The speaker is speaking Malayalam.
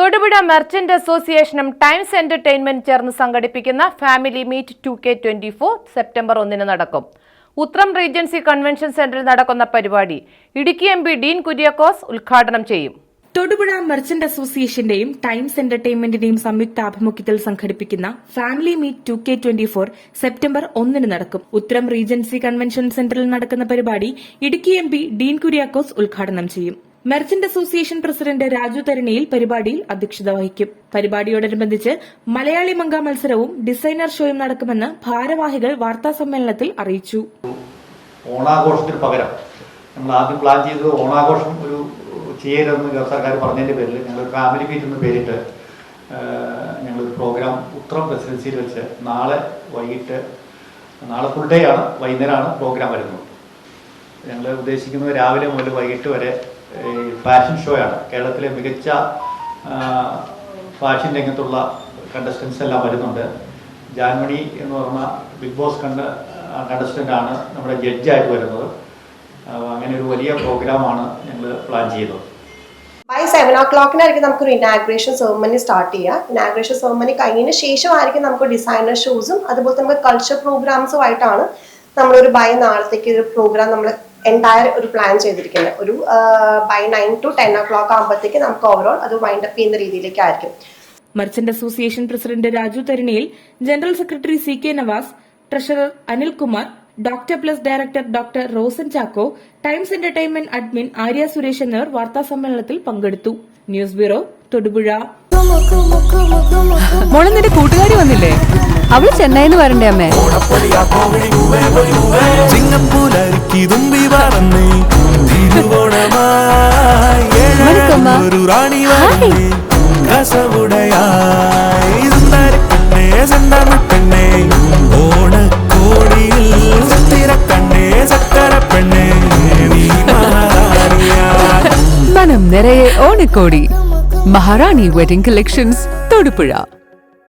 തൊടുപുഴ മെർച്ചന്റ് അസോസിയേഷനും ടൈംസ് എന്റർടൈൻമെന്റ് ചേർന്ന് സംഘടിപ്പിക്കുന്ന ഫാമിലി മീറ്റ് 2K24 സെപ്റ്റംബർ 1 നടക്കും. ഉത്രം റീജൻസി കൺവെൻഷൻ സെന്ററിൽ നടക്കുന്ന പരിപാടി ഇടുക്കി MP ഡീൻ കുര്യാക്കോസ് ഉദ്ഘാടനം ചെയ്യും. തൊടുപുഴ മെർച്ചന്റ് അസോസിയേഷന്റെയും ടൈംസ് എന്റർടൈൻമെന്റിന്റെയും സംയുക്താഭിമുഖ്യത്തിൽ സംഘടിപ്പിക്കുന്ന ഫാമിലി മീറ്റ് 2K24 സെപ്റ്റംബർ 1 നടക്കും. ഉത്രം റീജൻസി കൺവെൻഷൻ സെന്ററിൽ നടക്കുന്ന പരിപാടി ഇടുക്കി MP ഡീൻ കുര്യാക്കോസ് ഉദ്ഘാടനം ചെയ്യും. മെർച്ചന്റ് അസോസിയേഷൻ പ്രസിഡന്റ് രാജു തരണിയിൽ പരിപാടിയിൽ അധ്യക്ഷത വഹിക്കും. പരിപാടിയോടനുബന്ധിച്ച് മലയാളി മങ്ക മത്സരവും ഡിസൈനർ ഷോയും നടക്കുമെന്ന് ഭാരവാഹികൾ വാർത്താസമ്മേളനത്തിൽ അറിയിച്ചു. ഓണാഘോഷത്തിന് പകരം നമ്മൾ ആദ്യം പ്ലാൻ ചെയ്തത് ഓണാഘോഷം ഒരു ചെയ്യരുതെന്ന് സർക്കാർ പറഞ്ഞതിന്റെ പേരിൽ ഞങ്ങൾ ഫാമിലി മീറ്റ് എന്ന് പേരിട്ട് ഞങ്ങളൊരു പ്രോഗ്രാം ഉത്രം റെസിഡൻസിയിൽ വെച്ച് നാളെ ഫുൾ ഡേ ആണ്, വൈകുന്നേരമാണ് പ്രോഗ്രാം വരുന്നത്. ഞങ്ങൾ ഉദ്ദേശിക്കുന്നത് രാവിലെ മുതൽ വൈകിട്ട് വരെ ഫാഷൻ ഷോയാണ്. കേരളത്തിലെ മികച്ച ഫാഷൻ രംഗത്തുള്ള കണ്ടസ്റ്റൻസ് എല്ലാം വരുന്നുണ്ട്. ജാൻമണി എന്ന് പറഞ്ഞ ബിഗ് ബോസ് കണ്ടസ്റ്റൻ്റ് ആണ് നമ്മുടെ ജഡ്ജായിട്ട് വരുന്നത്. അങ്ങനെ ഒരു വലിയ പ്രോഗ്രാമാണ് ഞങ്ങൾ പ്ലാൻ ചെയ്തത്. ബൈ 7 o'clock നമുക്കൊരു ഇനാഗ്രേഷൻ സെറമണി സ്റ്റാർട്ട് ചെയ്യാം. ഇനാഗ്രേഷൻ സെറമണി കഴിഞ്ഞതിന് ശേഷമായിരിക്കും നമുക്ക് ഡിസൈനർ ഷോസും അതുപോലെ നമുക്ക് കൾച്ചർ പ്രോഗ്രാംസും ആയിട്ടാണ് നമ്മളൊരു ബൈ നാളത്തേക്ക് ഒരു പ്രോഗ്രാം നമ്മൾ എൻറ്റയർ ഒരു പ്ലാൻ ചെയ്തിരിക്കുന്നത്. ഒരു ബൈ 9 to 10 o'clock ആകുമ്പോഴത്തേക്ക് നമുക്ക് ഓവറോൾ അത് വൈൻഡ് അപ്പ് ചെയ്യുന്ന രീതിയിലേക്കായിരിക്കും. മെർച്ചന്റ് അസോസിയേഷൻ പ്രസിഡന്റ് രാജു തരണിയിൽ, general secretary CK Navas, treasurer Anilkumar, doctor plus director doctor Rosan Chacko, Times Entertainment admin Arya Suresh എന്നിവർ വാർത്താസമ്മേളനത്തിൽ പങ്കെടുത്തു. News bureau, Thodupuzha. മോളെ, നിന്റെ കൂട്ടുകാരി വന്നില്ലേ? അവള് ചെന്നൈന്ന് വരണ്ടേ അമ്മേ? മനം നിറയെ ഓണക്കോടി. മഹാറാണി വെഡിംഗ് കളക്ഷൻസ്, തൊടുപുഴ.